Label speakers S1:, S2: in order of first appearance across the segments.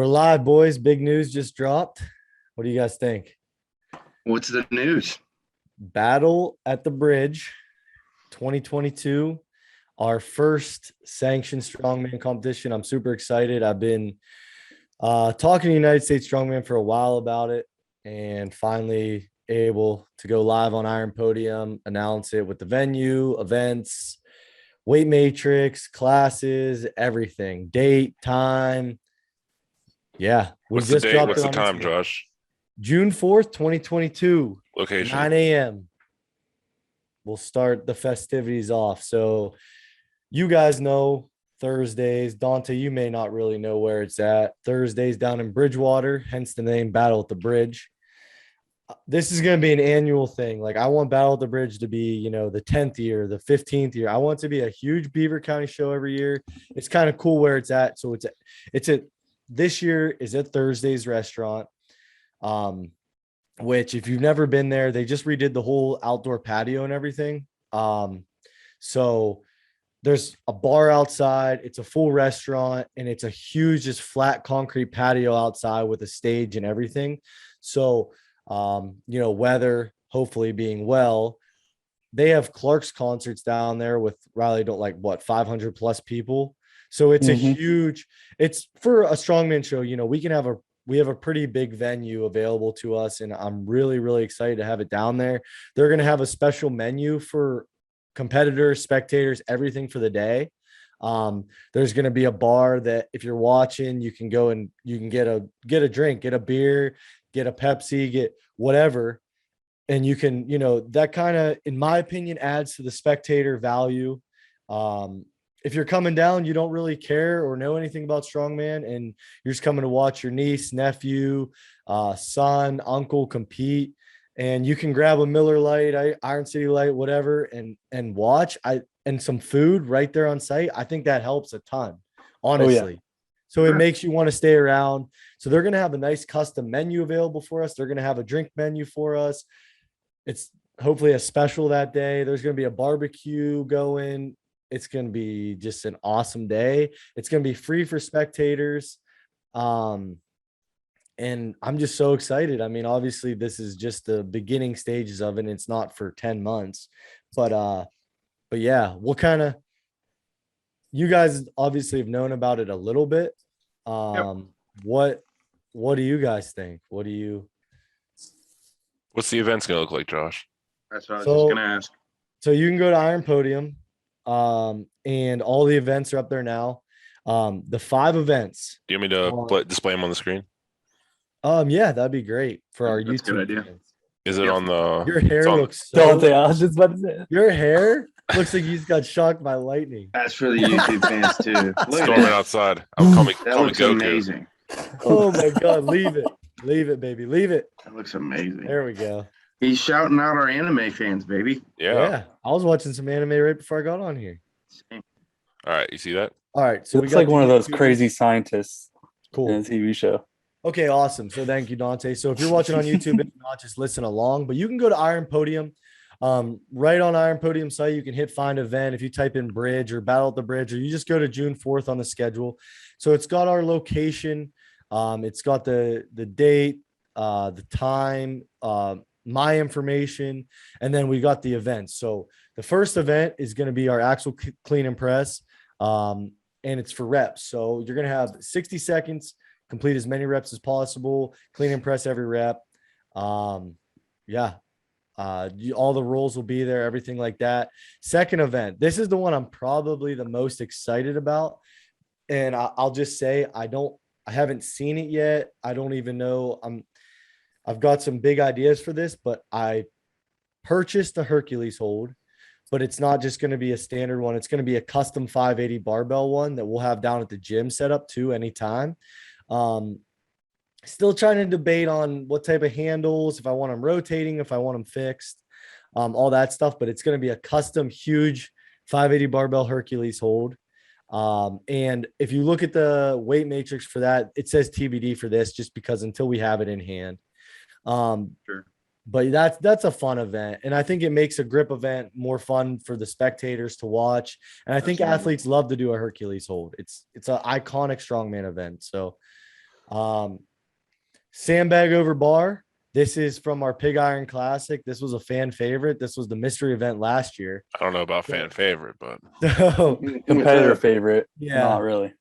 S1: We're live, boys. Big news just dropped. What do you guys think?
S2: What's the news?
S1: Battle at the Bridge 2022, our first sanctioned strongman competition. I'm super excited. I've been talking to United States Strongman for a while about it and finally able to go live on Iron Podium, announce it with the venue, events, weight matrix, classes, everything, date, time. Yeah, we
S3: What's the
S1: just
S3: date?
S1: dropped
S3: What's
S1: it
S3: the
S1: on
S3: time,
S1: Instagram.
S3: Josh?
S1: June 4th, 2022,
S3: Location.
S1: 9 a.m. We'll start the festivities off. So you guys know Thursdays. Dante, you may not really know where it's at. Thursdays down in Bridgewater, hence the name Battle at the Bridge. This is going to be an annual thing. Like, I want Battle at the Bridge to be, the 10th year, the 15th year. I want it to be a huge Beaver County show every year. It's kind of cool where it's at. So this year is at Thursday's restaurant. Which if you've never been there, they just redid the whole outdoor patio and everything. So there's a bar outside, it's a full restaurant, and it's a huge, just flat concrete patio outside with a stage and everything. So, weather hopefully being well, they have Clark's concerts down there with Riley, don't like what, 500 plus people. So it's it's for a strongman show. We have a pretty big venue available to us, and I'm really, really excited to have it down there. They're going to have a special menu for competitors, spectators, everything for the day. There's going to be a bar that if you're watching, you can go and you can get a drink, get a beer, get a Pepsi, get whatever. And you can, that kind of, in my opinion, adds to the spectator value. If you're coming down, you don't really care or know anything about strongman, and you're just coming to watch your niece, nephew, son, uncle compete, and you can grab a Miller Lite, Iron City Light, whatever, and watch. And some food right there on site. I think that helps a ton, honestly. Oh, yeah. So it makes you want to stay around. So they're going to have a nice custom menu available for us. They're going to have a drink menu for us. It's hopefully a special that day. There's going to be a barbecue going. It's going to be just an awesome day. It's going to be free for spectators. And I'm just so excited. I mean, obviously this is just the beginning stages of it. And it's not for 10 months, but yeah, you guys obviously have known about it a little bit. What do you guys think?
S3: What's the event's going to look like, Josh?
S2: That's what I was just going to ask.
S1: So you can go to Iron Podium. And all the events are up there now. The 5 events.
S3: Do you want me to display them on the screen?
S1: Yeah, that'd be great for our YouTube.
S2: Good idea.
S1: Fans.
S3: Is it on the?
S1: Your hair looks.
S4: I was just about to say.
S1: Your hair looks like you just got shocked by lightning.
S2: That's for the YouTube fans too.
S3: Storming outside. I'm coming.
S2: That looks amazing.
S1: Oh my God! Leave it, baby, leave it.
S2: That looks amazing.
S1: There we go.
S2: He's shouting out our anime fans, baby.
S3: Yeah.
S1: I was watching some anime right before I got on here.
S2: Same.
S3: All right, you see that?
S1: All right, so
S4: it's like one of those crazy scientists in a TV show.
S1: Okay, awesome. So thank you, Dante. So if you're watching on YouTube, if not, just listen along. But you can go to Iron Podium. Right on Iron Podium site, you can hit find event. If you type in bridge or battle at the bridge, or you just go to June 4th on the schedule. So it's got our location. It's got the date, the time, my information, and then we got the events. So the first event is going to be our actual clean and press, and it's for reps. So you're going to have 60 seconds, complete as many reps as possible, clean and press every rep. All the rules will be there, everything like that. Second event, this is the one I'm probably the most excited about, and I'll just say I haven't seen it yet. I don't even know. I've got some big ideas for this, but I purchased a Hercules hold, but it's not just going to be a standard one. It's going to be a custom 580 barbell one that we'll have down at the gym set up too anytime. Still trying to debate on what type of handles, if I want them rotating, if I want them fixed, all that stuff, but it's going to be a custom huge 580 barbell Hercules hold. And if you look at the weight matrix for that, it says TBD for this, just because until we have it in hand.
S2: Sure.
S1: But that's a fun event, and I think it makes a grip event more fun for the spectators to watch. And I think athletes love to do a Hercules hold. It's an iconic strongman event. So Sandbag over bar. This is from our Pig Iron Classic. This was a fan favorite. This was the mystery event last year.
S3: I don't know about fan favorite, but
S1: So
S4: Competitor favorite.
S1: yeah.
S4: Not really.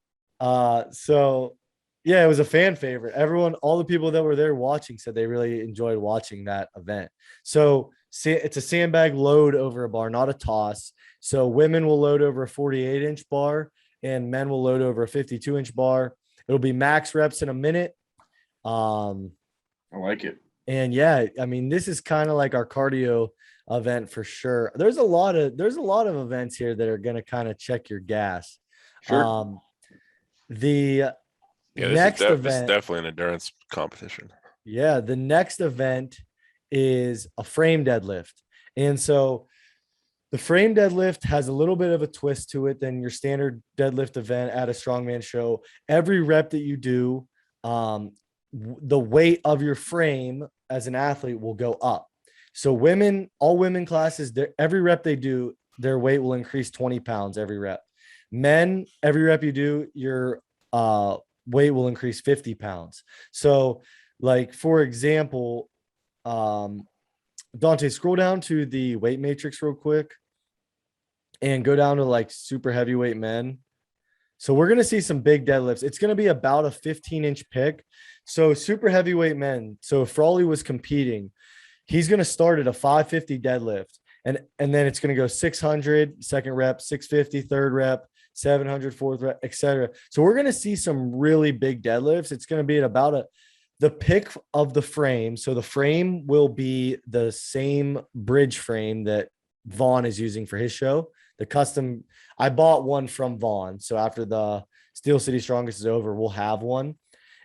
S1: So yeah, it was a fan favorite. Everyone, all the people that were there watching said they really enjoyed watching that event. So it's a sandbag load over a bar, not a toss. So women will load over a 48-inch bar and men will load over a 52-inch bar. It'll be max reps in a minute.
S2: I like it.
S1: And yeah, I mean, this is kind of like our cardio event for sure. There's a lot of events here that are going to kind of check your gas.
S2: Sure.
S1: The
S3: yeah,
S1: next
S3: this is
S1: event,
S3: definitely an endurance competition.
S1: yeah, the next event is a frame deadlift. And so the frame deadlift has a little bit of a twist to it than your standard deadlift event at a strongman show. Every rep that you do, the weight of your frame as an athlete will go up. So women, all women classes, every rep they do, their weight will increase 20 pounds every rep. Men, every rep you do, your weight will increase 50 pounds. So like, for example, Dante, scroll down to the weight matrix real quick and go down to like super heavyweight men. So we're going to see some big deadlifts. It's going to be about a 15-inch pick. So super heavyweight men. So if Frawley was competing, he's going to start at a 550 deadlift. And then it's going to go 600, second rep, 650, third rep, 700, fourth rep, etc. So we're going to see some really big deadlifts. It's going to be at about the pick of the frame. So the frame will be the same bridge frame that Vaughn is using for his show. The custom, I bought one from Vaughn. So after the Steel City Strongest is over, we'll have one.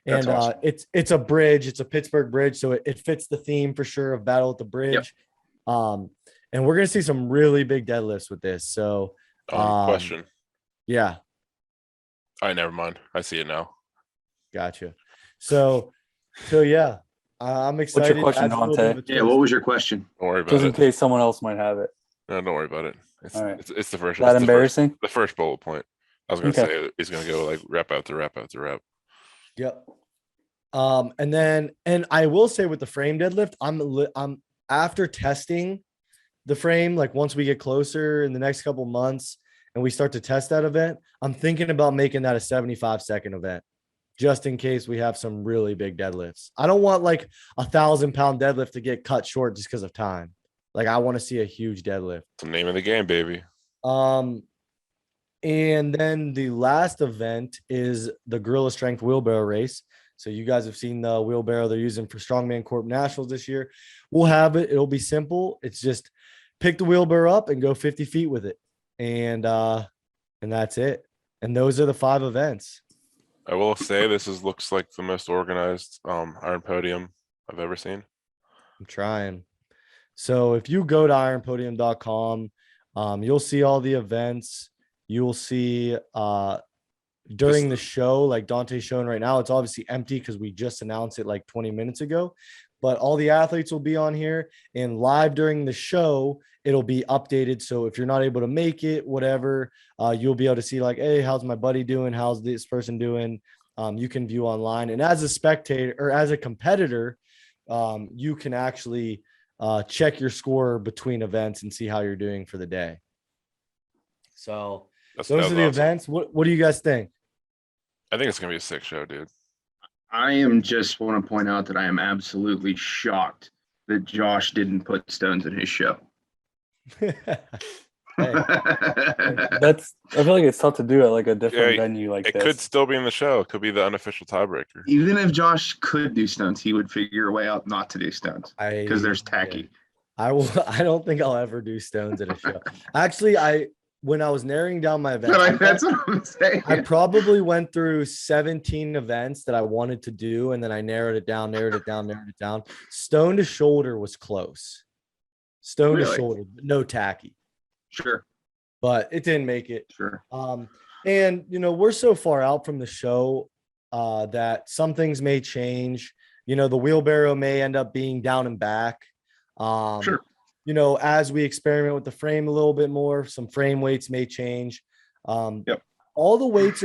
S1: And
S2: awesome.
S1: It's a bridge. It's a Pittsburgh bridge. So it fits the theme for sure of Battle at the Bridge. Yep. And we're going to see some really big deadlifts with this. So
S3: Question.
S1: Yeah.
S3: All right, never mind. I see it now.
S1: Gotcha. So yeah, I'm excited.
S4: What's your question, Dante?
S2: Yeah, what was your question?
S3: Don't worry about
S4: Just
S3: it.
S4: in case someone else might have it.
S3: No, don't worry about it.
S4: All right.
S3: It's the first.
S4: Is that embarrassing?
S3: The first bullet point. I was going to say he's going to go like rep after rep after rep.
S1: Yep. And I will say with the frame deadlift, I'm after testing the frame, like once we get closer in the next couple months and we start to test that event, I'm thinking about making that a 75-second event, just in case we have some really big deadlifts. I don't want like 1,000-pound deadlift to get cut short just because of time. Like I want to see a huge deadlift.
S3: It's the name of the game, baby.
S1: And then the last event is the Gorilla Strength Wheelbarrow Race. So you guys have seen the wheelbarrow they're using for Strongman Corp Nationals this year. We'll have it. It'll be simple. It's just pick the wheelbarrow up and go 50 feet with it. And that's it. And those are the 5 events.
S3: I will say this looks like the most organized Iron Podium I've ever seen.
S1: I'm trying. So if you go to ironpodium.com, you'll see all the events. You'll see during the show, like Dante's showing right now, it's obviously empty because we just announced it like 20 minutes ago. But all the athletes will be on here, and live during the show, it'll be updated. So if you're not able to make it, whatever, you'll be able to see like, hey, how's my buddy doing? How's this person doing? You can view online. And as a spectator or as a competitor, you can actually check your score between events and see how you're doing for the day. So those are the events. What do you guys think?
S3: I think it's going to be a sick show, dude.
S2: I am just want to point out that I am absolutely shocked that Josh didn't put stones in his show.
S4: I feel like it's tough to do at like a different venue like
S3: this.
S4: It
S3: could still be in the show. It could be the unofficial tiebreaker.
S2: Even if Josh could do stones, he would figure a way out not to do stones because there's tacky.
S1: I don't think I'll ever do stones at a show. Actually, when I was narrowing down my events,
S2: that's what I'm saying.
S1: I probably went through 17 events that I wanted to do, and then I narrowed it down. Stone to shoulder was close. Stone to shoulder, no tacky.
S2: Sure.
S1: But it didn't make it.
S2: Sure.
S1: And we're so far out from the show that some things may change. The wheelbarrow may end up being down and back.
S2: Sure.
S1: As we experiment with the frame a little bit more, some frame weights may change.
S2: Yep.
S1: all the weights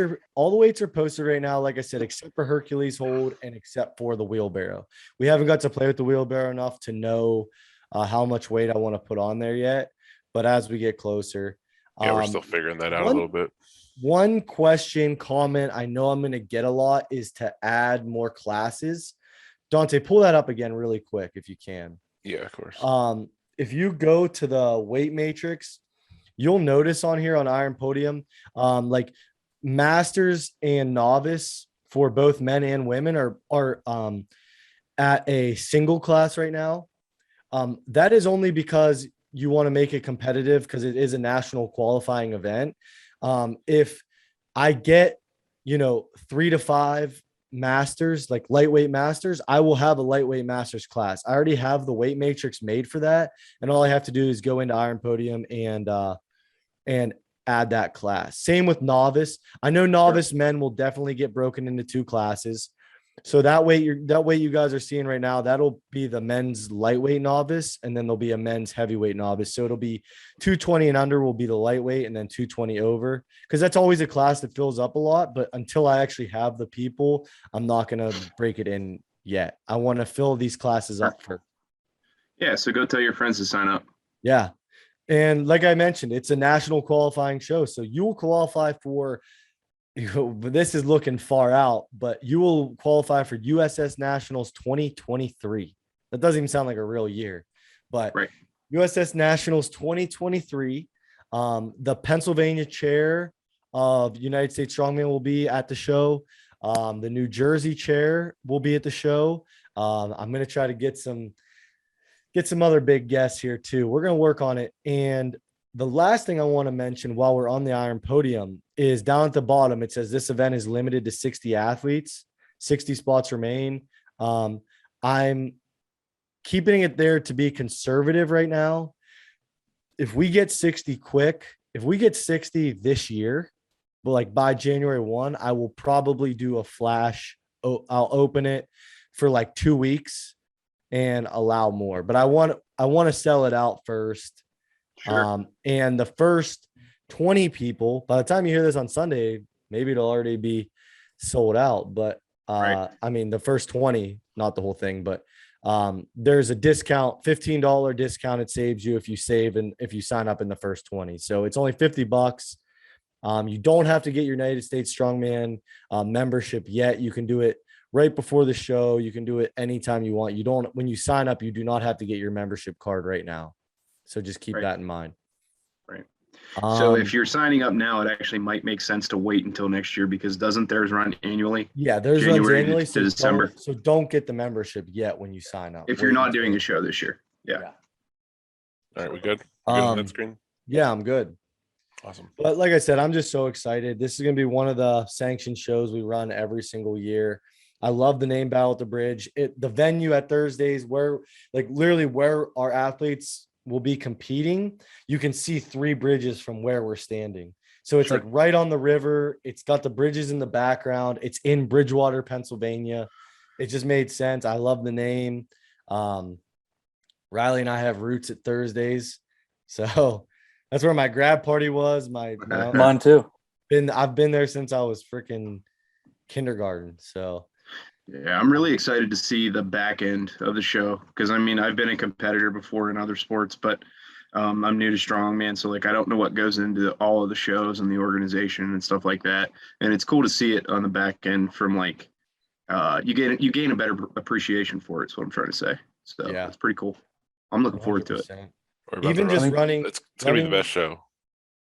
S1: are posted right now, like I said, except for Hercules hold and except for the wheelbarrow. We haven't got to play with the wheelbarrow enough to know how much weight I want to put on there yet. But as we get closer,
S3: Yeah, we're still figuring that out a little bit.
S1: One question, comment I know I'm going to get a lot is to add more classes. Dante, pull that up again really quick if you can.
S3: Yeah, of course.
S1: If you go to the weight matrix, you'll notice on here on Iron Podium, like masters and novice for both men and women are at a single class right now. That is only because you want to make it competitive because it is a national qualifying event. If I get, 3 to 5 masters, like lightweight masters, I will have a lightweight masters class. I already have the weight matrix made for that. And all I have to do is go into Iron Podium and add that class. Same with novice. I know novice men will definitely get broken into 2 classes. So that way you guys are seeing right now, that'll be the men's lightweight novice, and then there'll be a men's heavyweight novice. So it'll be 220 and under will be the lightweight, and then 220 over, because that's always a class that fills up a lot. But until I actually have the people, I'm not going to break it in yet. I want to fill these classes up first.
S2: Yeah. So go tell your friends to sign up.
S1: Yeah. And like I mentioned, it's a national qualifying show. So you'll qualify for, this is looking far out, but you will qualify for USS Nationals 2023. That doesn't even sound like a real year, but
S2: right.
S1: USS Nationals 2023. The Pennsylvania chair of United States Strongman will be at the show. The New Jersey chair will be at the show. I'm going to try to get some other big guests here too. We're going to work on it. And the last thing I want to mention while we're on the Iron Podium is down at the bottom. It says this event is limited to 60 athletes, 60 spots remain. I'm keeping it there to be conservative right now. If we get 60 quick, if we get 60 this year, but like by January 1, I will probably do a flash. I'll open it for like 2 weeks and allow more, but I want to sell it out first.
S2: Sure.
S1: And the first 20 people, by the time you hear this on Sunday, maybe it'll already be sold out. But
S2: right.
S1: I mean, the first 20, not the whole thing, but there's a discount, $15 discount. It saves you if you save and if you sign up in the first 20. So it's only $50. You don't have to get your United States Strongman membership yet. You can do it right before the show. You can do it anytime you want. When you sign up, you do not have to get your membership card right now. So just keep that in mind.
S2: Right. So if you're signing up now, it actually might make sense to wait until next year, because doesn't theirs run annually?
S1: Yeah, theirs runs annually.
S2: To December.
S1: So don't get the membership yet when you sign up.
S2: If you're not doing a show this year. Yeah.
S3: All right, we good? We good on that screen?
S1: Yeah, I'm good.
S3: Awesome.
S1: But like I said, I'm just so excited. This is going to be one of the sanctioned shows we run every single year. I love the name Battle at the Bridge. The venue at Thursdays where literally where our athletes will be competing, you can see 3 bridges from where we're standing. So it's like right on the river. It's got the bridges in the background. It's in Bridgewater, Pennsylvania. It just made sense. I love the name. Riley and I have roots at Thursdays. So that's where my grad party was.
S4: Mine too.
S1: I've been there since I was freaking kindergarten. So
S2: yeah, I'm really excited to see the back end of the show, because I mean, I've been a competitor before in other sports, but I'm new to strongman, so I don't know what goes into all of the shows and the organization and stuff like that. And it's cool to see it on the back end from you gain a better appreciation for it. Is what I'm trying to say. So yeah, it's pretty cool. I'm looking forward to it.
S1: Even just running,
S3: it's gonna be the best show.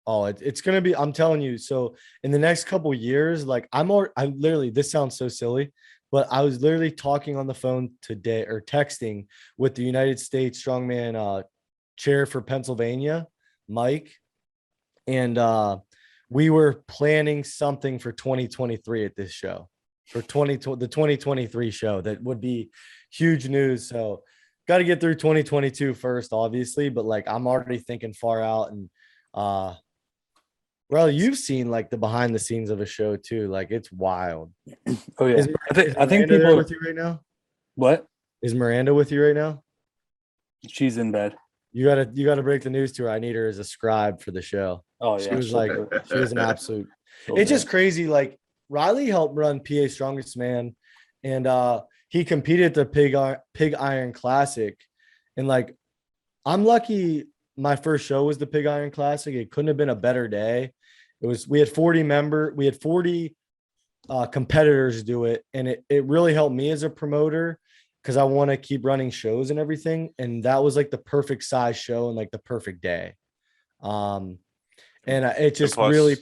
S1: Oh, it's gonna be. I'm telling you. So in the next couple of years, I'm literally. This sounds so silly, but I was literally talking on the phone today or texting with the United States Strongman chair for Pennsylvania, Mike, and we were planning something for 2023 at this show, for the 2023 show. That would be huge news. So got to get through 2022 first, obviously, but I'm already thinking far out. And well, you've seen the behind the scenes of a show too. It's wild.
S4: Oh yeah.
S1: I think people with you right now.
S4: What?
S1: Is Miranda with you right now?
S4: She's in bed.
S1: You gotta break the news to her. I need her as a scribe for the show.
S4: Oh yeah.
S1: She was an absolute. It's just crazy. Like Riley helped run PA Strongest Man, and he competed at the Pig Iron Classic, and like I'm lucky. My first show was the Pig Iron Classic. It couldn't have been a better day. We had 40 competitors do it, and it really helped me as a promoter because I want to keep running shows and everything. And that was like the perfect size show and like the perfect day. And it just
S3: plus,
S1: really,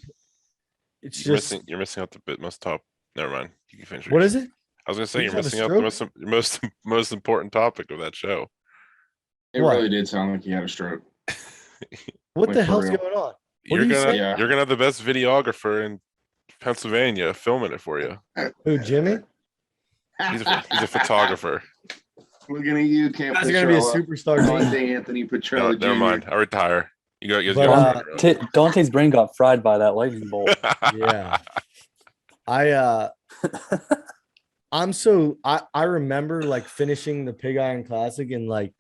S1: it's just
S3: you're missing out the most top. Never mind. You can finish.
S1: What is it?
S3: I was gonna say
S1: Did
S3: you're
S1: you have a
S3: missing out the most important topic of that show.
S2: It
S1: What?
S2: really did sound like he had a stroke.
S1: What
S2: Like,
S1: the
S2: for
S1: hell's
S2: real.
S1: going on? What
S3: You're
S1: are you
S3: gonna
S1: saying?
S2: Yeah.
S3: you're gonna have the best videographer in Pennsylvania filming it for you.
S1: Who, Jimmy?
S3: He's a photographer.
S2: Looking at you, Camp
S1: That's gonna be a
S2: Petrella.
S1: superstar. Jimmy.
S2: Dante Anthony
S3: No,
S2: Petrella
S3: never
S2: Jr.
S3: mind. I retire. You got
S1: But,
S4: Dante's brain got fried by that lightning bolt.
S1: Yeah. I remember like finishing the Pig Iron Classic and like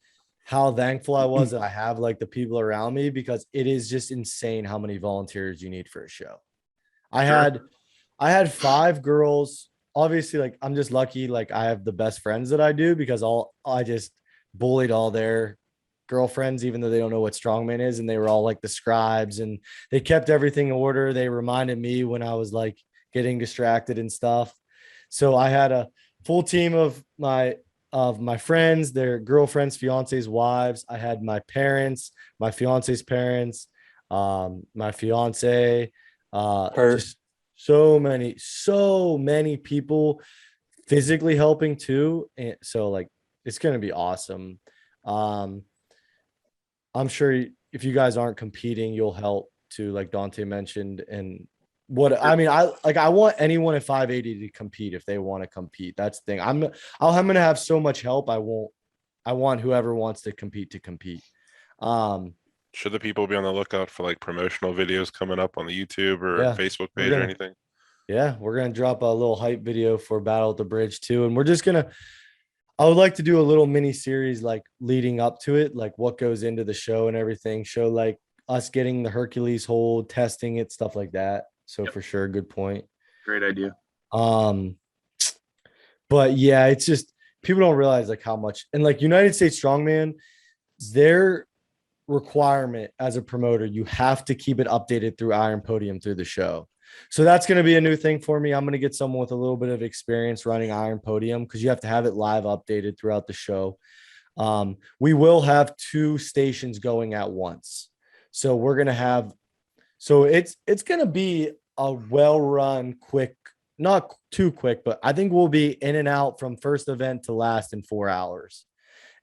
S1: how thankful I was that I have like the people around me, because it is just insane how many volunteers you need for a show. I had 5 girls. Obviously, like I'm just lucky, like I have the best friends that I do, because I just bullied all their girlfriends, even though they don't know what strongman is, and they were all like the scribes, and they kept everything in order. They reminded me when I was like getting distracted and stuff. So I had a full team of my friends, their girlfriends, fiancés, wives. I had my parents, my fiance's parents, my fiance, just so many people physically helping too. And so like it's gonna be awesome. I'm sure if you guys aren't competing, you'll help too, like Dante mentioned. And I want anyone at 580 to compete if they want to compete. That's the thing. I'm gonna have so much help. I want whoever wants to compete to compete.
S3: Should the people be on the lookout for like promotional videos coming up on the YouTube or
S1: Yeah,
S3: Facebook page or anything?
S1: Yeah, we're gonna drop a little hype video for Battle at the Bridge too, and I would like to do a little mini series like leading up to it, like what goes into the show and everything. Show like us getting the Hercules hold, testing it, stuff like that. So for sure, good point.
S2: Great idea.
S1: But yeah, it's just people don't realize like how much, and like United States Strongman, their requirement as a promoter, you have to keep it updated through Iron Podium through the show. So that's going to be a new thing for me. I'm going to get someone with a little bit of experience running Iron Podium, because you have to have it live updated throughout the show. We will have 2 stations going at once. So we're going to have, so it's going to be a well-run, quick, not too quick, but I think we'll be in and out from first event to last in 4 hours.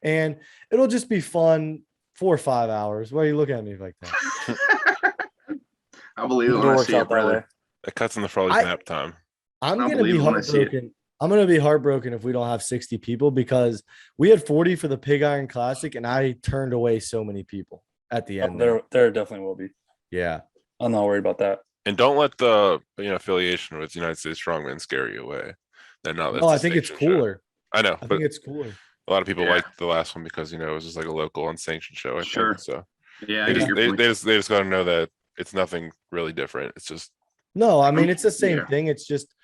S1: And it'll just be fun. 4 or 5 hours. Why are you looking at me like that?
S2: I believe it when I see it, brother.
S3: It cuts in the Frolley's nap time.
S1: I'm going to be heartbroken. I'm going to be heartbroken if we don't have 60 people, because we had 40 for the Pig Iron Classic and I turned away so many people at the end.
S4: There definitely will be.
S1: Yeah.
S4: I'm not worried about that.
S3: And don't let the affiliation with United States Strongman scare you away.
S1: I think it's cooler.
S3: I know.
S1: I think it's cooler.
S3: A lot of people liked the last one because it was just like a local unsanctioned show. I think so.
S2: Yeah,
S3: they just got to know that it's nothing really different. It's just
S1: it's the same thing. It's just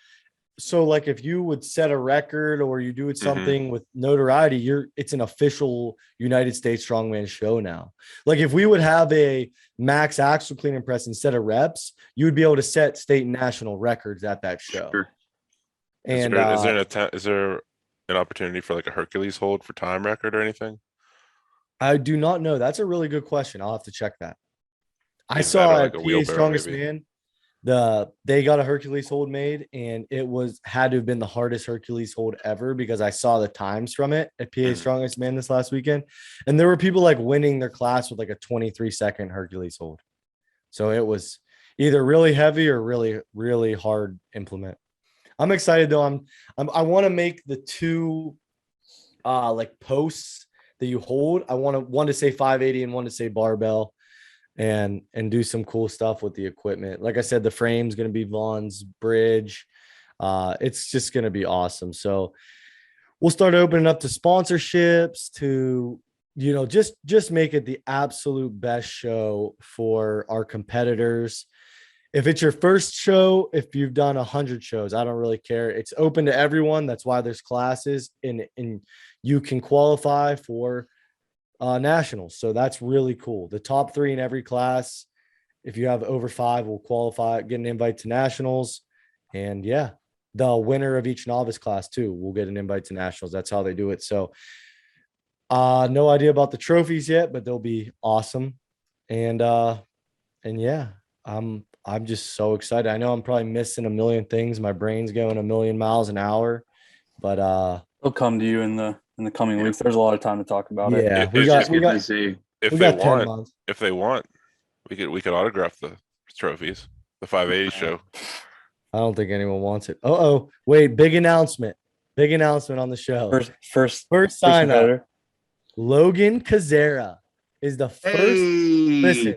S1: so like if you would set a record or you do something with notoriety, it's an official United States Strongman show now. Like if we would have a max axle clean and press instead of reps, you would be able to set state and national records at that show.
S2: Sure.
S1: And
S3: is there an opportunity for like a Hercules hold for time record or anything?
S1: I do not know. That's a really good question. I'll have to check that. I saw at PA Strongest Man, they got a Hercules hold made, and it had to have been the hardest Hercules hold ever, because I saw the times from it at PA Strongest Man this last weekend, and there were people like winning their class with like a 23-second Hercules hold. So it was either really heavy or really, really hard implement. I'm excited though. I want to make the 2 like posts that you hold. I want one to say 580 and one to say barbell, and do some cool stuff with the equipment. Like I said, the frame's going to be Vaughn's bridge. It's just going to be awesome. So we'll start opening up to sponsorships to, just make it the absolute best show for our competitors. if it's your first show, if you've done 100 shows, I don't really care. It's open to everyone. That's why there's classes, and you can qualify for nationals. So that's really cool. The top 3 in every class, if you have over 5, will qualify, get an invite to nationals. And yeah, the winner of each novice class too will get an invite to nationals. That's how they do it. So no idea about the trophies yet, but they'll be awesome. And yeah, I'm just so excited. I know I'm probably missing a million things. My brain's going a million miles an hour, but
S4: They'll come to you in the coming weeks. There's a lot of time to talk about it.
S1: yeah,
S2: It's just good to see.
S3: If
S1: we
S3: they
S1: got 10
S3: want,
S1: months.
S3: we could autograph the trophies. The 580 show.
S1: I don't think anyone wants it. Oh, wait, big announcement. Big announcement on the show.
S4: First
S1: Sign up.
S4: competitor.
S1: Logan Kazera is the first. Listen,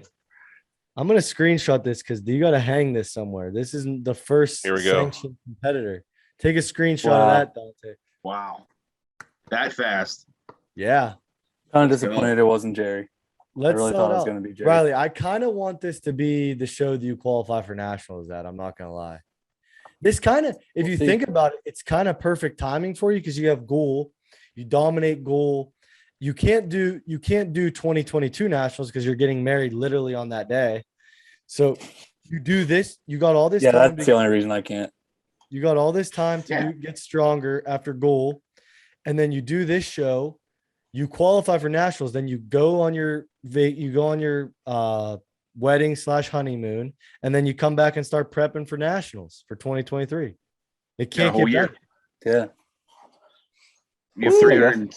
S1: I'm gonna screenshot this because you got to hang this somewhere. This isn't the first
S3: Here we go.
S1: sanctioned competitor. Take a screenshot
S4: Wow.
S1: of that, Dante.
S2: Wow. That fast.
S1: Yeah,
S4: Kind of
S2: Let's go.
S4: disappointed it wasn't Jerry.
S1: let's
S4: I really
S1: sell
S4: thought
S1: it
S4: it was
S1: out.
S4: going to be Jerry.
S1: Riley, I kind of want this to be the show that you qualify for nationals at. I'm not gonna lie. This kind of, if
S4: We'll
S1: you
S4: see.
S1: think about it, it's kind of perfect timing for you because you have goal, you dominate goal. You can't do 2022 nationals because you're getting married literally on that day. So you do this. You got all this
S4: Yeah,
S1: time.
S4: that's the only reason I can't.
S1: You got all this time to
S2: Yeah.
S1: get stronger after goal, and then you do this show. You qualify for nationals. Then you go on your wedding / honeymoon, and then you come back and start prepping for nationals for 2023. It
S2: Got a
S1: can't
S2: whole
S1: get
S2: year.
S1: better.
S4: Yeah.
S2: You have
S1: Ooh.
S2: 300.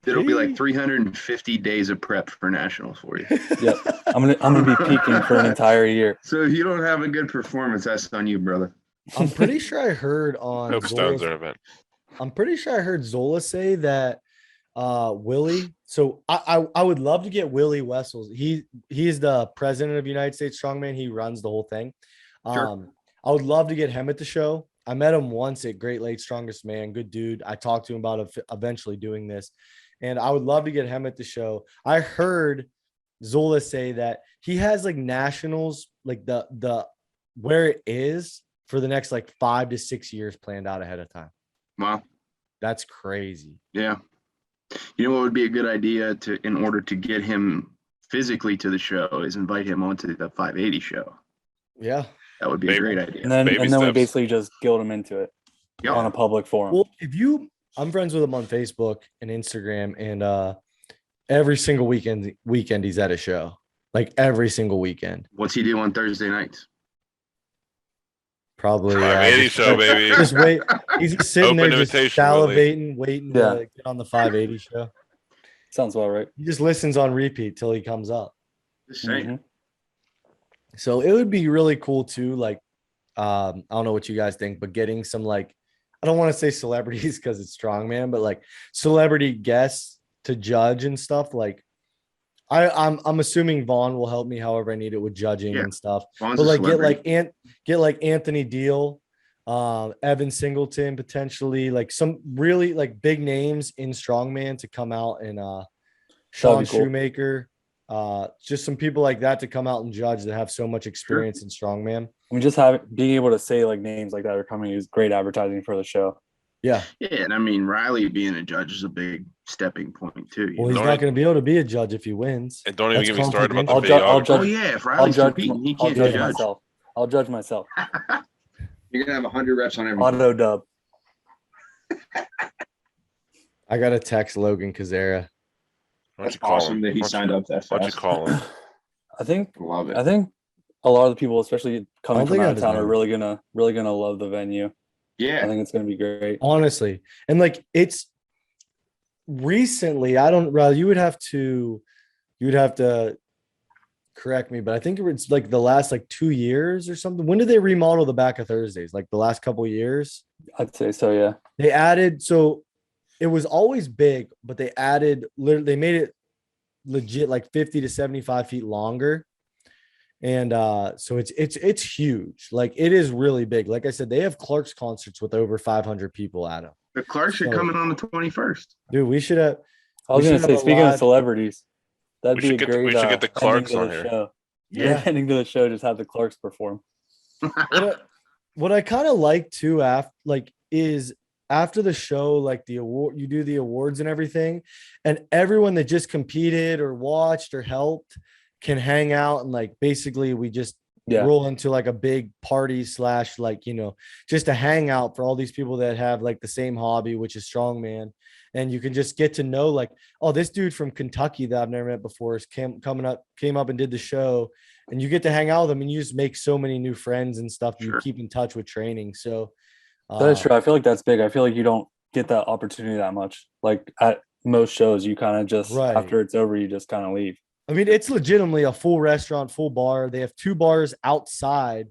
S2: It'll be like
S1: Gee.
S2: 350 days of prep for nationals for you.
S4: Yep. I'm gonna be peaking for an entire year.
S2: So if you don't have a good performance, that's on you, brother.
S1: I'm pretty sure I heard on
S3: Hope Stones
S1: Zola,
S3: are event.
S1: I'm pretty sure I heard Zola say that Willie. So I would love to get Willie Wessels. He's the president of United States Strongman. He runs the whole thing.
S2: Sure.
S1: I would love to get him at the show. I met him once at Great Lakes Strongest Man. Good dude. I talked to him about eventually doing this, and I would love to get him at the show. I heard Zola say that he has like nationals, like the where it is for the next like 5 to 6 years planned out ahead of time.
S2: Wow.
S1: That's crazy.
S2: Yeah. You know what would be a good idea in order to get him physically to the show is invite him onto the 580 show.
S1: Yeah.
S2: That would be a great idea.
S4: And then
S3: Baby
S4: we
S3: steps.
S4: basically just guild him into it
S2: Yeah.
S4: on a public forum.
S1: Well, I'm friends with him on Facebook and Instagram, and every single weekend he's at a show. Like every single weekend.
S2: What's he do on Thursday nights?
S1: Probably
S3: 580
S1: just-
S3: show, baby.
S1: Just wait. He's just sitting
S3: Open
S1: there just
S3: invitation, Willie.
S1: salivating, waiting
S4: Yeah.
S1: to get on the 580 show.
S4: Sounds about right.
S1: He just listens on repeat till he comes up.
S2: Just saying.
S4: Mhm.
S1: So it would be really cool too. Like, I don't know what you guys think, but getting some like, I don't want to say celebrities because it's strongman, but like celebrity guests to judge and stuff. Like, I'm assuming Vaughn will help me however I need it with judging
S2: Yeah.
S1: and stuff.
S2: Vaughn's
S1: But
S2: a
S1: like
S2: celebrity.
S1: get like Anthony Deal, Evan Singleton potentially, like some really like big names in strongman to come out, and Sean
S4: That'd be cool.
S1: Shoemaker, just some people like that to come out and judge that have so much experience in strongman.
S4: I mean, just being able to say like names like that are coming is great advertising for the show.
S1: Yeah.
S2: Yeah, and I mean Riley being a judge is a big stepping point too.
S1: Well, he's
S3: Don't
S1: not
S3: it-
S1: going to be able to be a judge if he wins.
S3: And don't even
S1: That's
S3: get me started about the
S1: confidential.
S4: I'll
S3: videographer.
S2: Oh
S4: judge.
S2: yeah, if
S4: I'll
S2: Riley's
S4: judge.
S2: competing, he
S4: I'll
S2: can't
S4: judge
S2: judge.
S4: myself. I'll judge myself.
S2: You're gonna have 100 reps on every.
S4: Auto dub.
S1: I got to text Logan Kazera.
S3: Why don't
S2: That's
S3: you call
S2: awesome
S3: him?
S2: that he
S3: Why don't
S2: signed
S3: you-
S2: up that
S3: Why don't you
S2: fast.
S3: call him?
S4: I think
S2: Love it.
S4: I think a lot of the people, especially coming
S1: don't
S4: from
S1: think I
S4: out
S1: have
S4: of
S1: his
S4: town, are
S1: number.
S4: really gonna love the venue. I
S2: Yeah.
S4: think it's gonna be great.
S1: Honestly. And like it's recently, I don't, Riley, you would have to correct me, but I think it's like the last like 2 years or something. When did they remodel the back of Thursdays? Like the last couple of years?
S4: I'd say so. Yeah.
S1: They added, so it was always big, but they they made it legit like 50 to 75 feet longer. And so it's huge. Like it is really big. Like I said, they have Clark's concerts with over 500 people at them.
S2: The Clarks are
S1: So-
S2: coming on the 21st.
S1: Dude, we should have.
S4: I was
S1: We
S4: gonna
S1: should
S4: say,
S1: have a
S4: speaking of
S1: live-
S4: celebrities, that'd
S3: We
S4: be
S3: should
S4: a
S3: get the-
S4: great.
S3: we should get the
S4: ending
S3: Clarks
S4: to
S3: on
S4: the
S3: here.
S4: show.
S1: Yeah.
S4: Ending to the show, just have the Clarks perform.
S1: What I kind of like too, is after the show, like the award, you do the awards and everything, and everyone that just competed or watched or helped can hang out and like basically we just
S4: Yeah.
S1: roll into like a big party slash like just a hangout for all these people that have like the same hobby, which is strongman, and you can just get to know like, oh, this dude from Kentucky that I've never met before came up and did the show, and you get to hang out with them and you just make so many new friends and stuff. You
S2: Sure.
S1: keep in touch with training. So
S4: That is true. I feel like that's big. I feel like you don't get that opportunity that much. Like at most shows, you kind of just
S1: Right.
S4: after it's over, you just kind of leave.
S1: I mean, it's legitimately a full restaurant, full bar. They have 2 bars outside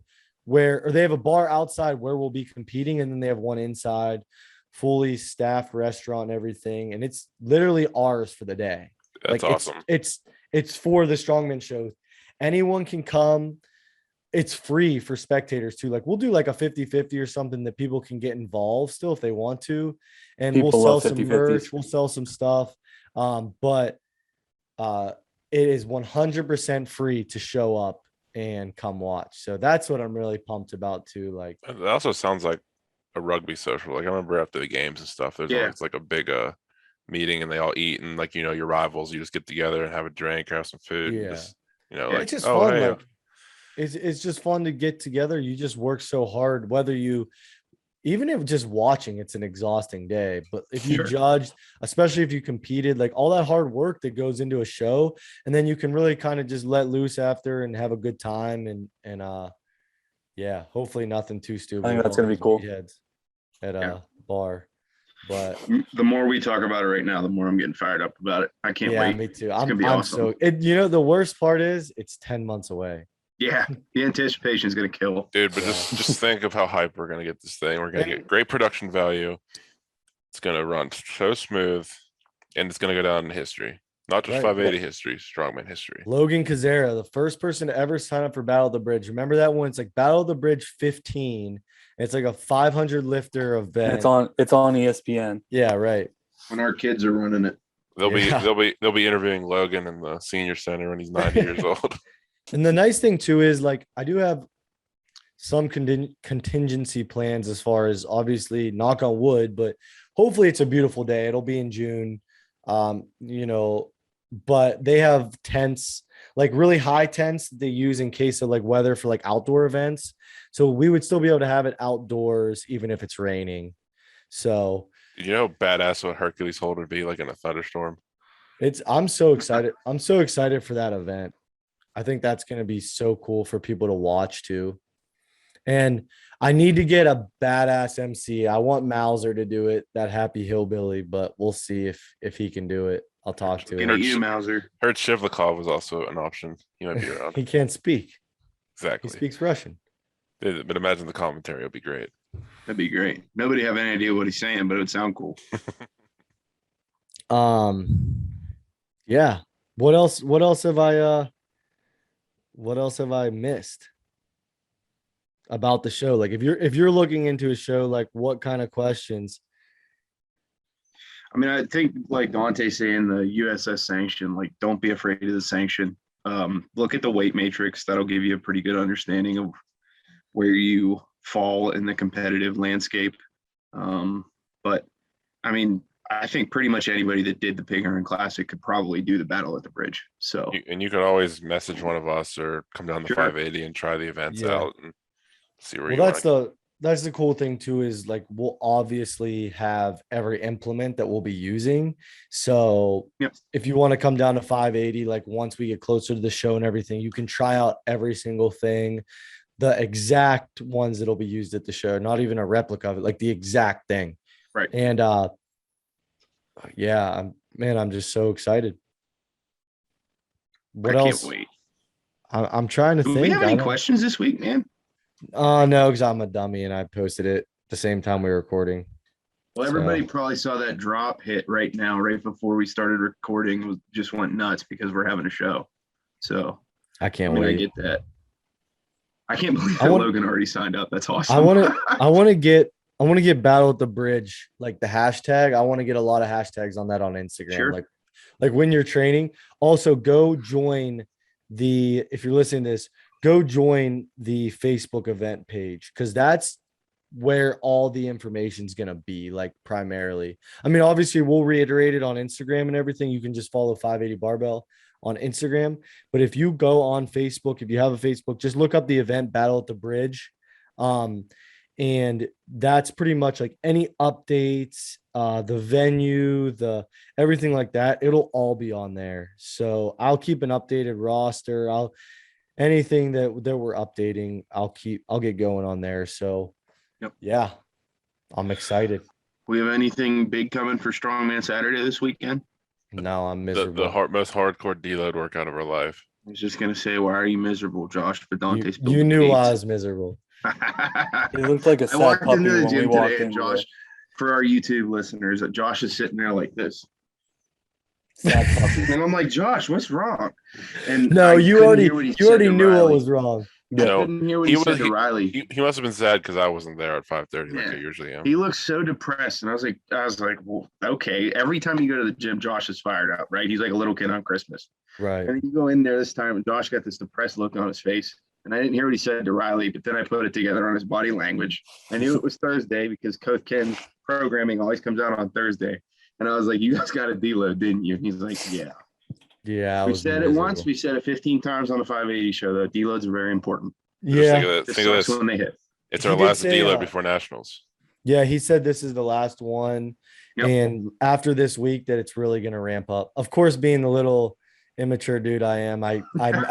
S1: or they have a bar outside where we'll be competing, and then they have one inside, fully staffed restaurant and everything. And it's literally ours for the day.
S3: That's awesome.
S1: It's for the strongman show. Anyone can come. It's free for spectators too. Like we'll do like a 50-50 or something that people can get involved still if they want to. And
S4: People
S1: we'll sell
S4: love
S1: some
S4: 50-50s.
S1: merch, we'll sell some stuff. But it is 100% free to show up and come watch. So that's what I'm really pumped about too. Like,
S3: It also sounds like a rugby social. Like I remember after the games and stuff, there's
S2: Yeah.
S3: always like a big meeting and they all eat, and like your rivals, you just get together and have a drink, have some food. And
S1: Yeah.
S3: just,
S2: Yeah,
S3: like,
S1: it's just
S3: oh,
S1: fun.
S3: hey,
S1: Like it's just fun to get together. You just work so hard, even if just watching, it's an exhausting day. But if you
S2: Sure.
S1: judged, especially if you competed, like all that hard work that goes into a show, and then you can really kind of just let loose after and have a good time. And yeah, hopefully nothing too stupid.
S4: I think
S1: with
S4: that's
S1: all
S4: gonna be
S1: these
S4: cool.
S1: meatheads at
S2: Yeah.
S1: a bar. But
S2: The more we talk about it right now, the more I'm getting fired up about it. I can't
S1: yeah,
S2: wait.
S1: me too.
S2: gonna be
S1: I'm
S2: awesome.
S1: the worst part is it's 10 months away.
S2: Yeah, the anticipation is gonna kill.
S3: dude, but
S1: Yeah.
S3: just think of how hype we're gonna get this thing. We're gonna get great production value. It's gonna run so smooth, and it's gonna go down in history. Not just
S1: Right.
S3: 580 history, strongman history.
S1: Logan Kazera, the first person to ever sign up for Battle of the Bridge. Remember that one? It's like Battle of the Bridge 15. It's like a 500 lifter
S4: And
S1: event.
S4: it's on ESPN.
S1: Yeah, right.
S2: When our kids are running it.
S3: They'll
S1: Yeah.
S3: be interviewing Logan in the senior center when he's 90 years old.
S1: And the nice thing too is like I do have some contingency plans as far as obviously knock on wood, but hopefully it's a beautiful day. It'll be in June. But they have tents, like really high tents that they use in case of like weather for like outdoor events. So we would still be able to have it outdoors even if it's raining. So
S3: You know how badass what Hercules hold would be like in a thunderstorm?
S1: I'm so excited. I'm so excited for that event. I think that's going to be so cool for people to watch too. And I need to get a badass MC. I want Mauser to do it, that happy hillbilly, but we'll see if he can do it. I'll talk to
S2: Looking at
S1: him.
S2: you, Mauser.
S3: Heard Shivlikov was also an option. He might be around.
S1: He can't speak. He
S3: Exactly.
S1: speaks Russian.
S3: But imagine the commentary will be great.
S2: That'd be great. Nobody have any idea what he's saying, but it would sound cool.
S1: Yeah. What else have I missed about the show? Like if you're looking into a show, like what kind of questions?
S2: I mean, I think like Dante saying the USS sanction, like don't be afraid of the sanction. Look at the weight matrix. That'll give you a pretty good understanding of where you fall in the competitive landscape. But I mean, I think pretty much anybody that did the Pig Iron Classic could probably do the Battle at the Bridge. So
S3: And you could always message one of us or come down to
S2: Sure.
S3: 580 and try the events
S1: Yeah.
S3: out and see where
S1: Well,
S3: you
S1: that's
S3: want.
S1: that's the cool thing too, is like we'll obviously have every implement that we'll be using. So
S2: Yep.
S1: if you want to come down to 580, like once we get closer to the show and everything, you can try out every single thing, the exact ones that'll be used at the show, not even a replica of it, like the exact thing.
S2: Right.
S1: And yeah, I'm just so excited. What
S2: I
S1: else?
S2: can't wait.
S1: I'm trying to
S2: Do
S1: think.
S2: we have
S1: I
S2: any
S1: don't-
S2: questions this week, man?
S1: No, because I'm a dummy and I posted it the same time we were recording.
S2: Well, everybody probably saw that drop hit right now, right before we started recording. Just went nuts because we're having a show. So
S1: I can't
S2: I mean, I
S1: wait.
S2: get that. I can't believe
S1: I
S2: that
S1: want-
S2: Logan already signed up. That's awesome.
S1: I want to get Battle at the Bridge, like the hashtag. I want to get a lot of hashtags on that on Instagram.
S2: Sure.
S1: Like when you're training. Also, go join if you're listening to this, go join the Facebook event page, because that's where all the information is going to be, like, primarily. I mean, obviously we'll reiterate it on Instagram and everything. You can just follow 580 Barbell on Instagram. But if you go on Facebook, if you have a Facebook, just look up the event Battle at the Bridge. And that's pretty much like any updates, the venue, the everything like that. It'll all be on there. So I'll keep an updated roster. Anything that we're updating, I'll get going on there. So
S2: Yep.
S1: Yeah, I'm excited.
S2: We have anything big coming for Strongman Saturday this weekend?
S1: No, I'm
S3: The
S1: miserable.
S3: most hardcore deload workout of our life.
S2: I was just gonna say, why are you miserable, Josh? But Dante
S1: You knew I was miserable.
S4: He looked like a
S2: I
S4: sad
S2: walked
S4: puppy
S2: into the
S4: when we
S2: gym
S4: walked
S2: today,
S4: in.
S2: and Josh, for our YouTube listeners, Josh is sitting there like this.
S4: Sad puppy.
S2: And I'm like, Josh, what's wrong? And
S1: No,
S2: I
S1: you
S2: couldn't
S1: already
S2: hear what he
S1: you
S2: said
S1: already
S2: to
S1: knew what
S2: Riley.
S1: was wrong.
S2: I
S3: No,
S2: couldn't hear what
S3: he
S2: he said
S3: was-
S2: to Riley.
S3: He must have been sad because I wasn't there at 5:30 like
S2: Yeah.
S3: I usually am.
S2: He looked so depressed, and I was like, well, okay. Every time you go to the gym, Josh is fired up, right? He's like a little kid on Christmas.
S1: Right.
S2: And then you go in there this time, and Josh got this depressed look on his face. And I didn't hear what he said to Riley, but then I put it together on his body language. I knew it was Thursday because Coach Ken's programming always comes out on Thursday. And I was like, you guys got a deload, didn't you? And he's like, yeah.
S1: Yeah. I
S2: We
S1: was
S2: said it once.
S1: miserable.
S2: We said it 15 times on the 580 show, though. Deloads are very important.
S3: Just
S1: Yeah.
S3: think of
S2: It
S3: this. Think of
S2: sucks
S3: this.
S2: when they hit.
S3: It's
S1: He
S3: our
S1: did
S3: last
S1: say,
S3: deload before nationals.
S1: Yeah, he said this is the last one.
S2: Yep.
S1: And after this week that it's really going to ramp up. Of course, being the little immature dude I am, I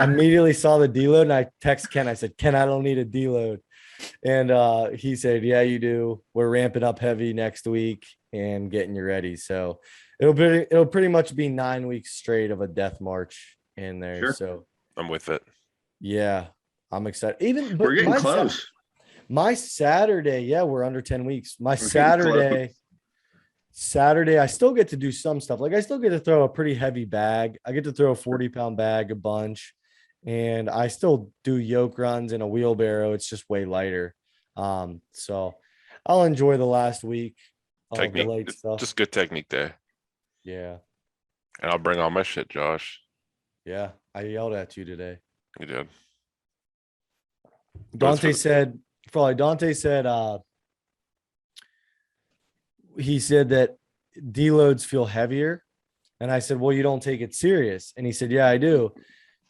S1: immediately saw the deload and I text Ken. I said, Ken, I don't need a deload. And he said, yeah, you do. We're ramping up heavy next week and getting you ready. So it'll pretty much be 9 weeks straight of a death march in there.
S2: Sure.
S1: So
S3: I'm with it.
S1: yeah, I'm excited. But
S2: We're getting
S1: my
S2: close.
S1: My Saturday, yeah, we're under 10 weeks. My
S2: getting
S1: Saturday, I still get to do some stuff. Like I still get to throw a pretty heavy bag. I get to throw a 40-pound bag, a bunch, and I still do yoke runs in a wheelbarrow. It's just way lighter. So I'll enjoy the last week of the
S3: Technique.
S1: late
S3: It's
S1: stuff.
S3: just good technique day.
S1: Yeah.
S3: And I'll bring all my shit, Josh.
S1: Yeah. I yelled at you today.
S3: You did.
S1: Dante said he said that deloads feel heavier. And I said, well, you don't take it serious. And he said, yeah, I do.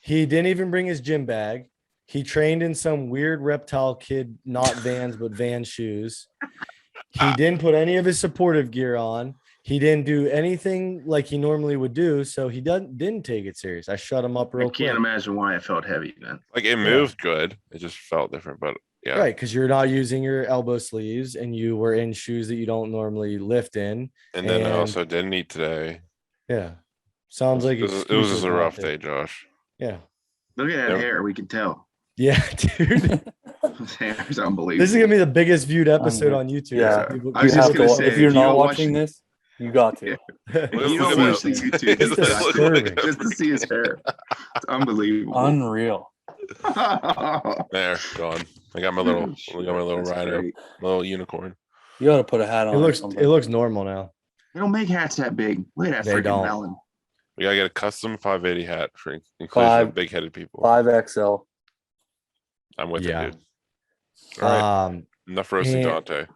S1: He didn't even bring his gym bag. He trained in some weird reptile kid, not Vans, but Vans shoes. He didn't put any of his supportive gear on. He didn't do anything like he normally would do. So he didn't take it serious. I shut him up
S2: I
S1: real
S2: can't
S1: quick.
S2: imagine why it felt heavy then.
S3: Like it moved good. It just felt different, but yeah.
S1: Right, because you're not using your elbow sleeves and you were in shoes that you don't normally lift in.
S3: And then I
S1: And-
S3: also didn't eat today.
S1: Yeah. Sounds like
S3: It was
S1: excuses,
S3: just a rough
S1: Dante.
S3: day, Josh.
S1: Yeah.
S2: Look at that
S3: Yep.
S2: hair. We can tell.
S1: Yeah, dude.
S2: His hair is unbelievable.
S1: This is gonna be the biggest viewed episode
S4: Unreal.
S1: on YouTube.
S4: Yeah.
S1: People-
S2: I was
S4: You
S2: just
S4: have
S2: gonna
S4: to-
S2: say,
S4: if you're
S2: if you
S4: not
S2: don't watch
S4: watching
S2: the-
S4: this, you got to.
S2: If you
S1: It's
S2: don't watch the
S1: disgusting.
S2: YouTube,
S1: It's disturbing.
S2: just to see his hair. It's unbelievable.
S4: Unreal.
S3: There, gone. I got my little
S2: That's
S3: rhino,
S2: great.
S3: my little unicorn.
S4: You got to put a hat on.
S1: It
S4: or
S1: looks
S4: something.
S1: it looks normal now.
S2: They don't make hats that big. Look at that
S1: They
S2: freaking
S1: don't.
S2: melon.
S3: We gotta get a custom 580 hat for inclusion
S4: Five-
S3: of big-headed people.
S4: 5XL.
S3: I'm with
S1: Yeah.
S3: it, dude. All right, enough roasting
S1: and-
S3: Dante.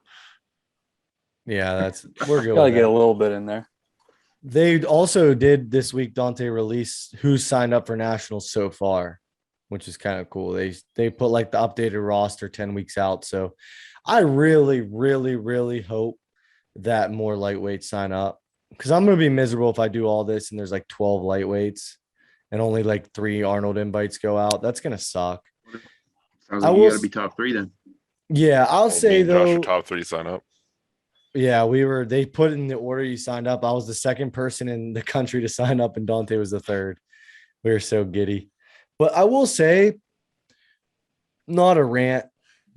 S1: Yeah, we're good.
S4: Got to
S1: with
S4: get a
S1: that.
S4: little bit in there.
S1: They also did this week, Dante, release who's signed up for nationals so far, which is kind of cool. They put like the updated roster 10 weeks out. So I really, really, really hope that more lightweights sign up, because I'm gonna be miserable if I do all this and there's like 12 lightweights and only like 3 Arnold invites go out. That's gonna suck.
S2: Sounds
S1: I
S2: like
S1: will
S2: you got to
S1: s-
S2: be top 3 then.
S1: Yeah, I'll
S3: Me
S1: say
S3: and Josh
S1: though.
S3: are top 3 sign up.
S1: Yeah, they put in the order you signed up. I was the second person in the country to sign up, and Dante was the third. We were so giddy. But I will say, not a rant,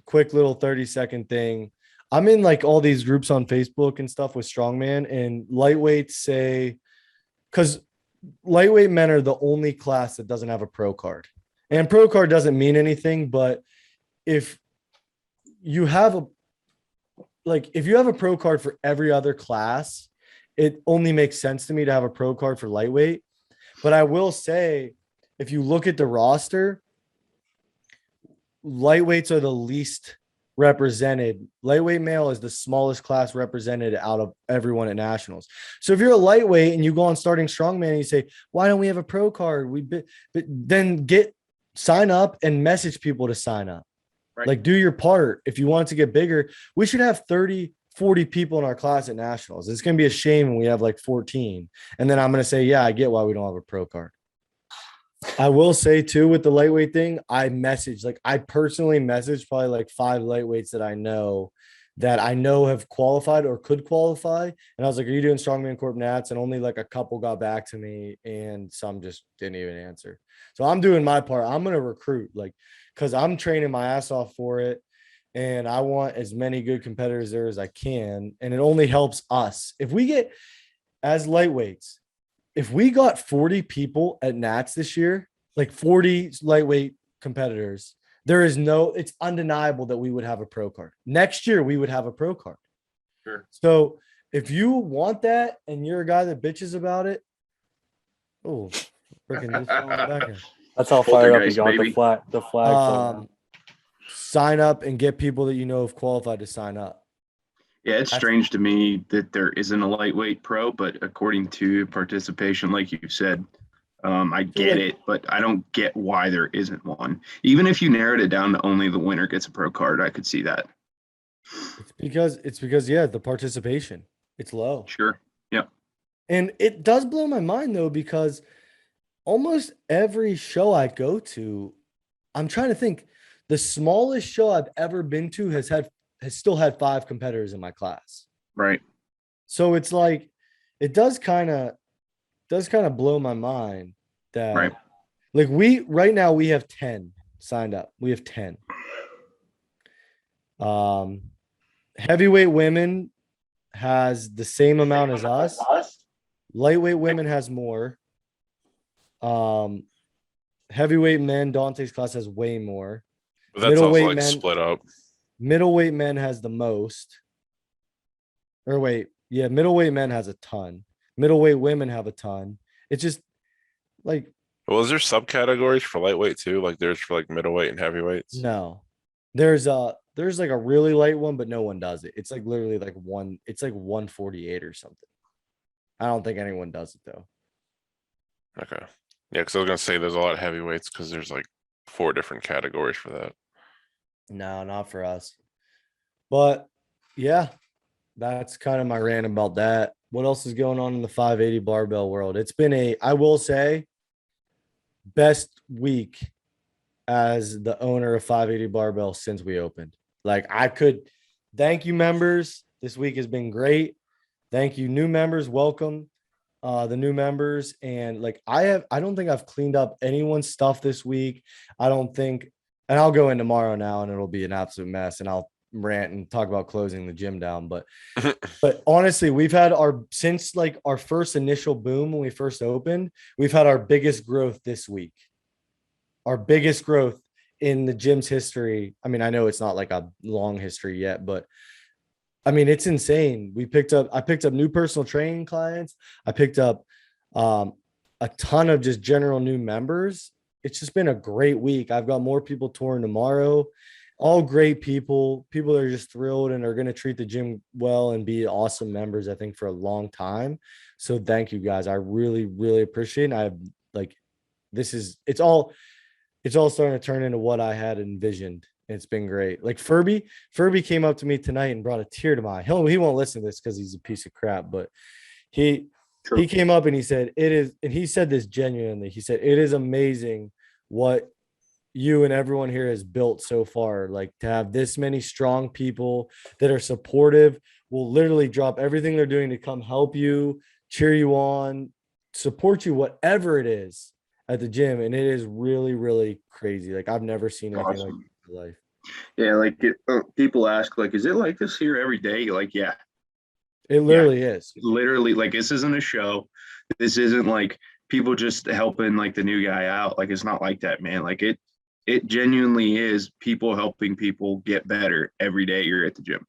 S1: quick little 30-second thing. I'm in like all these groups on Facebook and stuff with strongman, and lightweights say, because lightweight men are the only class that doesn't have a pro card. And pro card doesn't mean anything, but if you have a pro card for every other class, it only makes sense to me to have a pro card for lightweight. But I will say, if you look at the roster, lightweights are the least represented. Lightweight male is the smallest class represented out of everyone at nationals. So if you're a lightweight and you go on starting strongman and you say, why don't we have a pro card? But then sign up and message people to sign up.
S2: Right.
S1: Like, do your part. If you want it to get bigger, we should have 30, 40 people in our class at nationals. It's going to be a shame when we have like 14. And then I'm going to say, yeah, I get why we don't have a pro card. I will say too, with the lightweight thing, I personally messaged probably like 5 lightweights that I know have qualified or could qualify. And I was like, are you doing strongman corp nats? And only like a couple got back to me and some just didn't even answer. So I'm doing my part. I'm going to recruit, like, cause I'm training my ass off for it. And I want as many good competitors there as I can. And it only helps us. If we get, as lightweights, if we got 40 people at Nats this year, like 40 lightweight competitors, it's undeniable that we would have a pro card. Next year, we would have a pro card.
S2: Sure.
S1: So if you want that and you're a guy that bitches about it, freaking just fall back in.
S4: That's how fired up you
S2: Poltergeist,
S4: got
S2: baby.
S4: the flag.
S1: Sign up and get people that you know have qualified to sign up.
S2: Yeah, it's strange to me that there isn't a lightweight pro, but according to participation, like you said, I get it, but I don't get why there isn't one. Even if you narrowed it down to only the winner gets a pro card, I could see that.
S1: It's because yeah, the participation, it's low.
S2: Sure. Yeah.
S1: And it does blow my mind though, because almost every show I go to, I'm trying to think, the smallest show I've ever been to has still had 5 competitors in my class.
S2: Right.
S1: So it's like, it does kind of blow my mind that
S2: Right.
S1: like right now we have 10 signed up. We have 10. Heavyweight women has the same amount as us. Lightweight women has more. Heavyweight men, Dante's class has way more.
S3: But that's also
S1: Middleweight
S3: like
S1: men-
S3: split up.
S1: Middleweight men has the most. Middleweight men has a ton. Middleweight women have a ton. It's just like,
S3: Well, is there subcategories for lightweight too? Like there's for like middleweight and heavyweights?
S1: no. There's like a really light one, but no one does it. It's like literally like it's like 148 or something. I don't think anyone does it though.
S3: Okay. Yeah, because I was gonna say there's a lot of heavyweights because there's like 4 different categories for that.
S1: No, not for us. But yeah, that's kind of my rant about that. What else is going on in the 580 barbell world? It's been I will say, best week as the owner of 580 barbell since we opened. Like, thank you, members. This week has been great. Thank you, new members. Welcome. The new members. And like, I don't think I've cleaned up anyone's stuff this week. I don't think, and I'll go in tomorrow now and it'll be an absolute mess and I'll rant and talk about closing the gym down. But honestly, we've had since like our first initial boom when we first opened, we've had our biggest growth this week. Our biggest growth in the gym's history. I mean, I know it's not like a long history yet, but I mean, it's insane. I picked up new personal training clients. I picked up a ton of just general new members. It's just been a great week. I've got more people touring tomorrow. All great people. People are just thrilled and are going to treat the gym well and be awesome members, I think, for a long time. So thank you guys. I really, really appreciate it. I have like, it's all starting to turn into what I had envisioned. It's been great. Like Furby came up to me tonight and brought a tear to my eye. He won't listen to this because he's a piece of crap, but he came up and he said, and he said this genuinely. He said, it is amazing what you and everyone here has built so far. Like, to have this many strong people that are supportive, will literally drop everything they're doing to come help you, cheer you on, support you, whatever it is at the gym. And it is really, really crazy. Like, I've never seen anything like it in my life.
S2: Yeah, like people ask, like, is it like this here every day? Like, yeah,
S1: it literally is.
S2: Literally, like, this isn't a show. This isn't like people just helping like the new guy out. Like, it's not like that, man. Like, it genuinely is people helping people get better every day you're at the gym.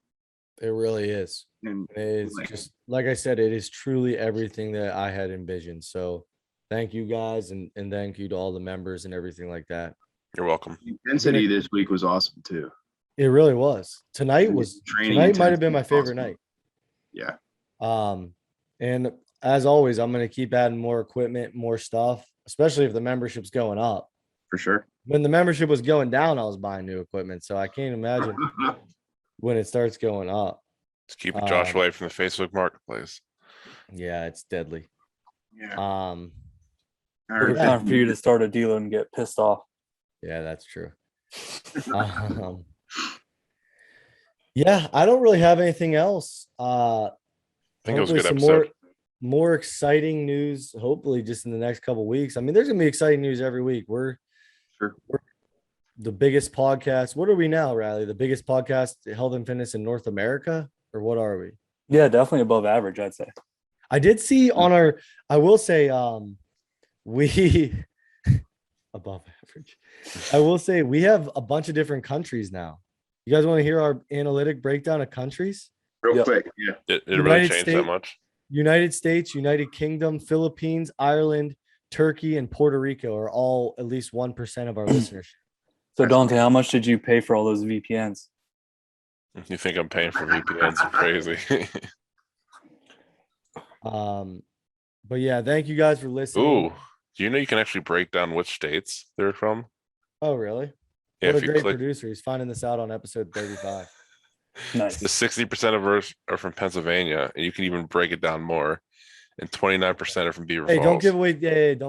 S1: It really is.
S2: And
S1: it is just like I said, it is truly everything that I had envisioned. So thank you guys, and thank you to all the members and everything like that.
S3: You're welcome.
S2: The intensity this week was awesome too.
S1: It really was. Tonight
S2: Training
S1: might have been my
S2: intensity was
S1: favorite
S2: awesome.
S1: night.
S2: Yeah.
S1: And as always, I'm going to keep adding more equipment, more stuff, especially if the membership's going up.
S2: For sure.
S1: When the membership was going down, I was buying new equipment. So I can't imagine when it starts going up.
S3: Just keep Josh away from the Facebook Marketplace.
S1: Yeah, it's deadly.
S2: Yeah.
S4: It's time for you to start a dealer and get pissed off.
S1: Yeah, that's true. Yeah, I don't really have anything else.
S3: I think it was a
S1: Hopefully
S3: good
S1: some
S3: episode.
S1: more exciting news, hopefully just in the next couple of weeks. I mean, there's gonna be exciting news every week. We're the biggest podcast. What are we now, Riley? The biggest podcast, health and fitness in North America, or what are we?
S4: Yeah, definitely above average, I'd say.
S1: I did see on our, I will say, we above average. I will say we have a bunch of different countries now. You guys want to hear our analytic breakdown of countries?
S2: Real quick. Yeah.
S3: It really
S1: United
S3: changed
S1: States-
S3: that much.
S1: United States, United Kingdom, Philippines, Ireland, Turkey, and Puerto Rico are all at least 1% of our listeners.
S4: So Dante, how much did you pay for all those VPNs?
S3: You think I'm paying for VPNs? You're crazy.
S1: But yeah, thank you guys for listening.
S3: Ooh, do you know you can actually break down which states they're from?
S1: Oh, really?
S3: Yeah,
S1: What
S3: if
S1: a
S3: you
S1: great
S3: click,
S1: producer. He's finding this out on episode 35.
S4: Nice.
S3: the 60% of ours are from Pennsylvania, and you can even break it down more. And 29% are from Beaver
S1: Hey,
S3: Falls.
S1: don't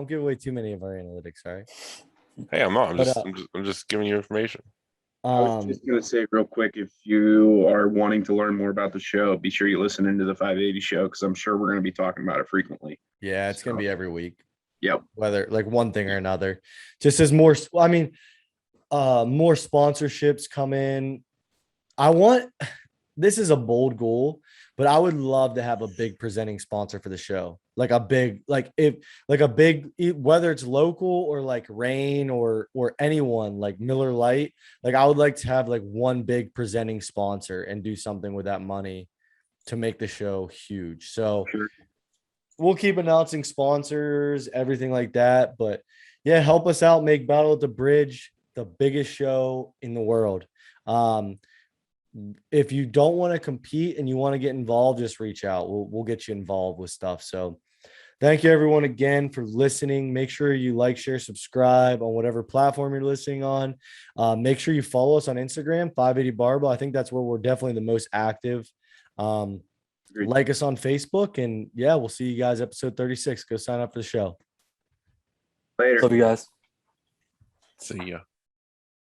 S1: give away too many of our analytics, all right?
S3: Hey, I'm not.
S1: But,
S3: I'm just giving you information.
S2: I was just going to say real quick, if you are wanting to learn more about the show, be sure you listen into the 580 show because I'm sure we're going to be talking about it frequently.
S1: yeah, it's gonna be every week.
S2: Yep.
S1: Whether like one thing or another. Just as more, I mean, more sponsorships come in. This is a bold goal, but I would love to have a big presenting sponsor for the show. Like a big, whether it's local or like Rain or anyone like Miller Lite. Like I would like to have like one big presenting sponsor and do something with that money to make the show huge. So
S2: Sure.
S1: we'll keep announcing sponsors, everything like that. But yeah, help us out, make Battle at the Bridge the biggest show in the world. If you don't want to compete and you want to get involved, just reach out. We'll get you involved with stuff. So thank you everyone again for listening. Make sure you like, share, subscribe on whatever platform you're listening on. Make sure you follow us on Instagram, 580 Barbell. I think that's where we're definitely the most active. Like us on Facebook, and yeah, we'll see you guys episode 36. Go sign up for the show.
S2: Later.
S4: Love you guys.
S3: See ya.